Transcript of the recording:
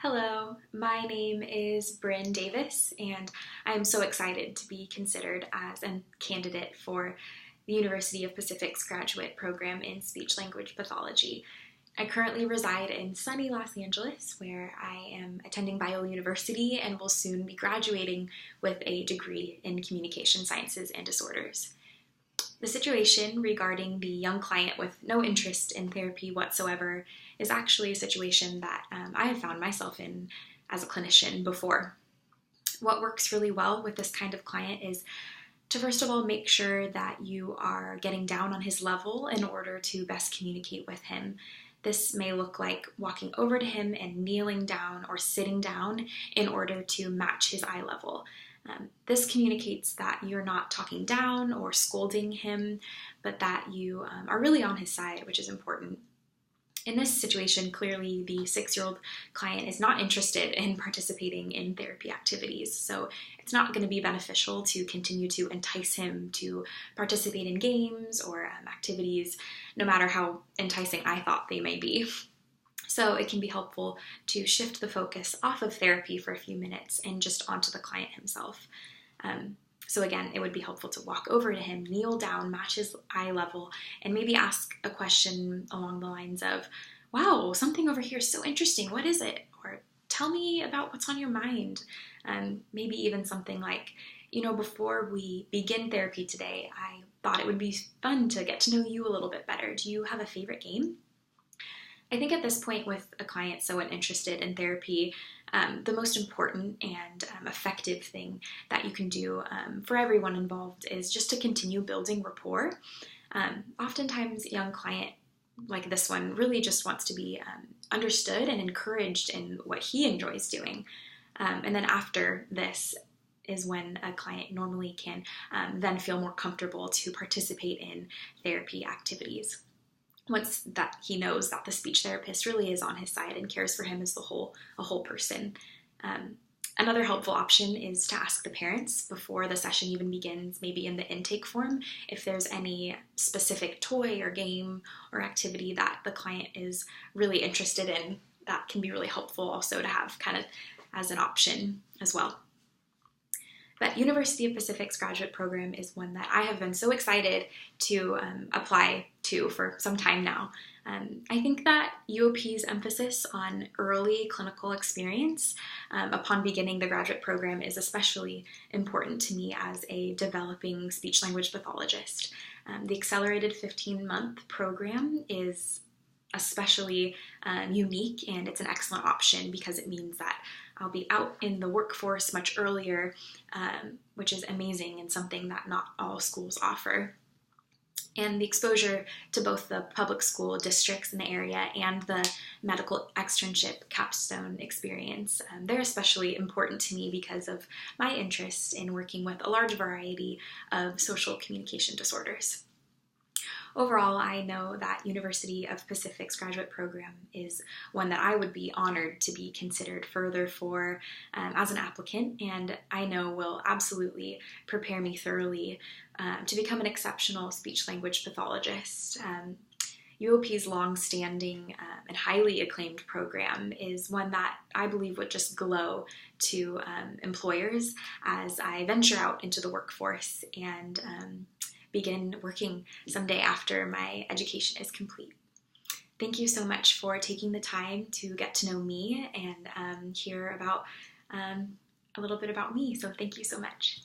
Hello, my name is Bryn Davis, and I'm so excited to be considered as a candidate for the University of Pacific's graduate program in speech language pathology. I currently reside in sunny Los Angeles, where I am attending Bio University and will soon be graduating with a degree in communication sciences and disorders. The situation regarding the young client with no interest in therapy whatsoever is actually a situation that I have found myself in as a clinician before. What works really well with this kind of client is to first of all make sure that you are getting down on his level in order to best communicate with him. This may look like walking over to him and kneeling down or sitting down in order to match his eye level. This communicates that you're not talking down or scolding him, but that you are really on his side, which is important. In this situation, clearly the 6-year-old client is not interested in participating in therapy activities, so it's not going to be beneficial to continue to entice him to participate in games or activities, no matter how enticing I thought they may be. So it can be helpful to shift the focus off of therapy for a few minutes and just onto the client himself. So again, it would be helpful to walk over to him, kneel down, match his eye level, and maybe ask a question along the lines of, wow, something over here is so interesting, what is it? Or tell me about what's on your mind. Maybe even something like, before we begin therapy today, I thought it would be fun to get to know you a little bit better. Do you have a favorite game? I think at this point with a client so interested in therapy, the most important and effective thing that you can do for everyone involved is just to continue building rapport. Oftentimes, a young client like this one really just wants to be understood and encouraged in what he enjoys doing. And then after this is when a client normally can then feel more comfortable to participate in therapy activities. Once that he knows that the speech therapist really is on his side and cares for him as a whole person. Another helpful option is to ask the parents before the session even begins, maybe in the intake form, if there's any specific toy or game or activity that the client is really interested in. That can be really helpful also to have kind of as an option as well. But University of Pacific's graduate program is one that I have been so excited to apply to for some time now. I think that UOP's emphasis on early clinical experience upon beginning the graduate program is especially important to me as a developing speech-language pathologist. The accelerated 15-month program is especially unique, and it's an excellent option because it means that I'll be out in the workforce much earlier, which is amazing and something that not all schools offer. And the exposure to both the public school districts in the area and the medical externship capstone experience, they're especially important to me because of my interest in working with a large variety of social communication disorders. Overall, I know that University of Pacific's graduate program is one that I would be honored to be considered further for as an applicant, and I know will absolutely prepare me thoroughly to become an exceptional speech-language pathologist. UOP's long-standing and highly acclaimed program is one that I believe would just glow to employers as I venture out into the workforce and begin working someday after my education is complete. Thank you so much for taking the time to get to know me and hear about a little bit about me. So thank you so much.